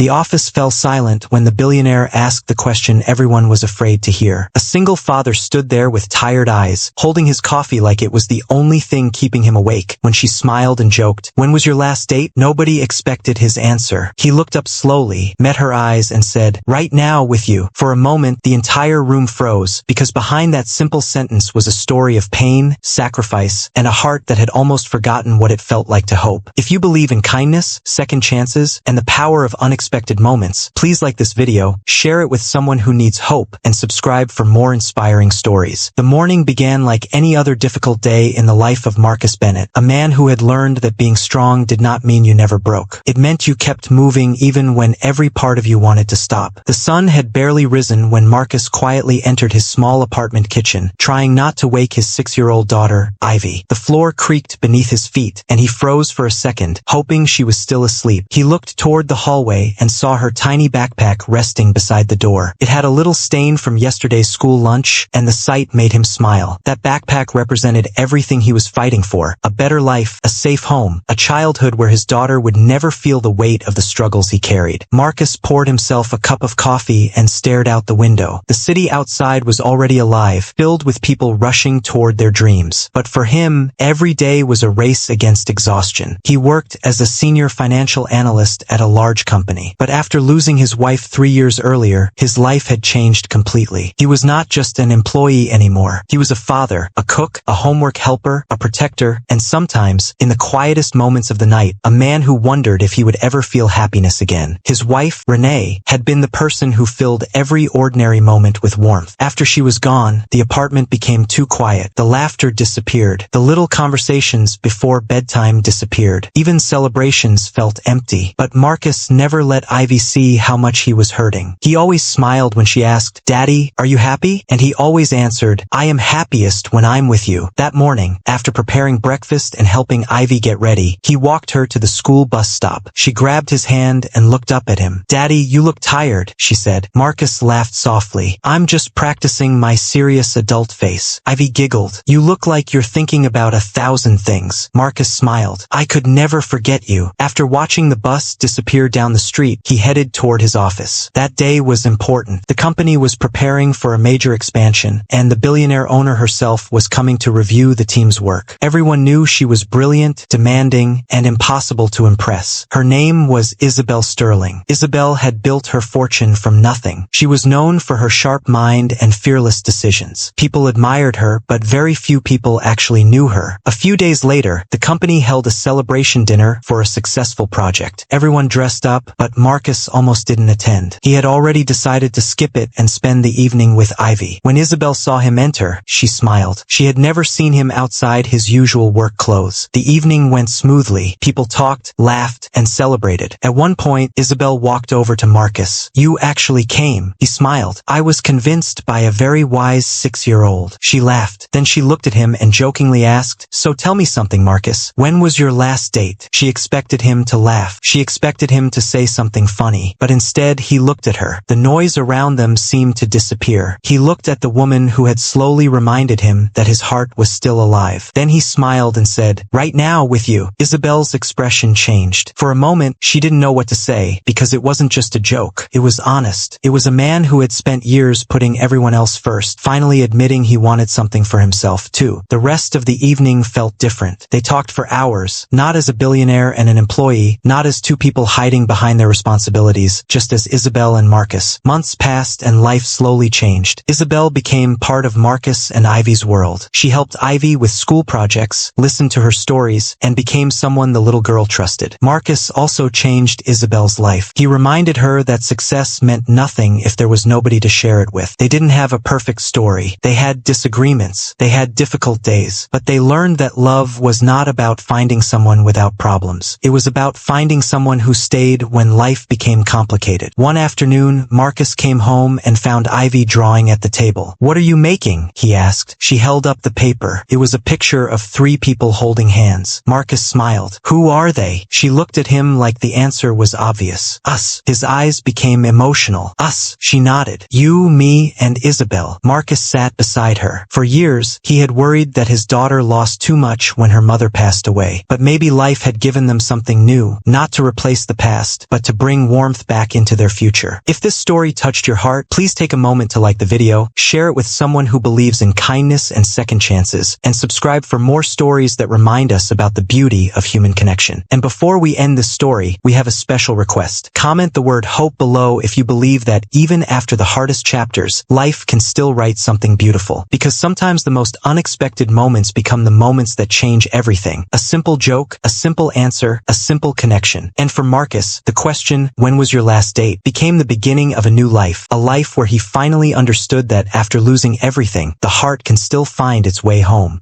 The office fell silent when the billionaire asked the question everyone was afraid to hear. A single father stood there with tired eyes, holding his coffee like it was the only thing keeping him awake. When she smiled and joked, "When was your last date?" Nobody expected his answer. He looked up slowly, met her eyes, and said, "Right now with you." For a moment, the entire room froze, because behind that simple sentence was a story of pain, sacrifice, and a heart that had almost forgotten what it felt like to hope. If you believe in kindness, second chances, and the power of unexpected moments, please like this video, share it with someone who needs hope, and subscribe for more inspiring stories. The morning began like any other difficult day in the life of Marcus Bennett, a man who had learned that being strong did not mean you never broke. It meant you kept moving even when every part of you wanted to stop. The sun had barely risen when Marcus quietly entered his small apartment kitchen, trying not to wake his 6-year-old daughter, Ivy. The floor creaked beneath his feet, and he froze for a second, hoping she was still asleep. He looked toward the hallway and saw her tiny backpack resting beside the door. It had a little stain from yesterday's school lunch, and the sight made him smile. That backpack represented everything he was fighting for: a better life, a safe home, a childhood where his daughter would never feel the weight of the struggles he carried. Marcus poured himself a cup of coffee and stared out the window. The city outside was already alive, filled with people rushing toward their dreams. But for him, every day was a race against exhaustion. He worked as a senior financial analyst at a large company. But after losing his wife 3 years earlier, his life had changed completely. He was not just an employee anymore. He was a father, a cook, a homework helper, a protector, and sometimes, in the quietest moments of the night, a man who wondered if he would ever feel happiness again. His wife, Renee, had been the person who filled every ordinary moment with warmth. After she was gone, the apartment became too quiet. The laughter disappeared. The little conversations before bedtime disappeared. Even celebrations felt empty. But Marcus never let Ivy see how much he was hurting. He always smiled when she asked, "Daddy, are you happy?" And he always answered, "I am happiest when I'm with you." That morning, after preparing breakfast and helping Ivy get ready, he walked her to the school bus stop. She grabbed his hand and looked up at him. "Daddy, you look tired," she said. Marcus laughed softly. "I'm just practicing my serious adult face." Ivy giggled. "You look like you're thinking about 1,000 things." Marcus smiled. "I could never forget you." After watching the bus disappear down the street, he headed toward his office. That day was important. The company was preparing for a major expansion, and the billionaire owner herself was coming to review the team's work. Everyone knew she was brilliant, demanding, and impossible to impress. Her name was Isabelle Sterling. Isabelle had built her fortune from nothing. She was known for her sharp mind and fearless decisions. People admired her, but very few people actually knew her. A few days later, the company held a celebration dinner for a successful project. Everyone dressed up, but Marcus almost didn't attend. He had already decided to skip it and spend the evening with Ivy. When Isabelle saw him enter, she smiled. She had never seen him outside his usual work clothes. The evening went smoothly. People talked, laughed, and celebrated. At one point, Isabelle walked over to Marcus. "You actually came." He smiled. "I was convinced by a very wise 6-year-old." She laughed. Then she looked at him and jokingly asked, "So tell me something, Marcus. When was your last date?" She expected him to laugh. She expected him to say something funny. But instead, he looked at her. The noise around them seemed to disappear. He looked at the woman who had slowly reminded him that his heart was still alive. Then he smiled and said, "Right now with you." Isabelle's expression changed. For a moment, she didn't know what to say, because it wasn't just a joke. It was honest. It was a man who had spent years putting everyone else first, finally admitting he wanted something for himself too. The rest of the evening felt different. They talked for hours, not as a billionaire and an employee, not as two people hiding behind their responsibilities, just as Isabelle and Marcus. Months passed and life slowly changed. Isabelle became part of Marcus and Ivy's world. She helped Ivy with school projects, listened to her stories, and became someone the little girl trusted. Marcus also changed Isabelle's life. He reminded her that success meant nothing if there was nobody to share it with. They didn't have a perfect story. They had disagreements. They had difficult days. But they learned that love was not about finding someone without problems. It was about finding someone who stayed when life became complicated. One afternoon, Marcus came home and found Ivy drawing at the table. "What are you making?" he asked. She held up the paper. It was a picture of 3 people holding hands. Marcus smiled. "Who are they?" She looked at him like the answer was obvious. "Us." His eyes became emotional. "Us." She nodded. "You, me, and Isabelle." Marcus sat beside her. For years, he had worried that his daughter lost too much when her mother passed away. But maybe life had given them something new, not to replace the past, but to to bring warmth back into their future. If this story touched your heart, please take a moment to like the video, share it with someone who believes in kindness and second chances, and subscribe for more stories that remind us about the beauty of human connection. And before we end this story, we have a special request. Comment the word hope below if you believe that even after the hardest chapters, life can still write something beautiful. Because sometimes the most unexpected moments become the moments that change everything. A simple joke, a simple answer, a simple connection. And for Marcus, the question, when was your last date, became the beginning of a new life. A life where he finally understood that after losing everything, the heart can still find its way home.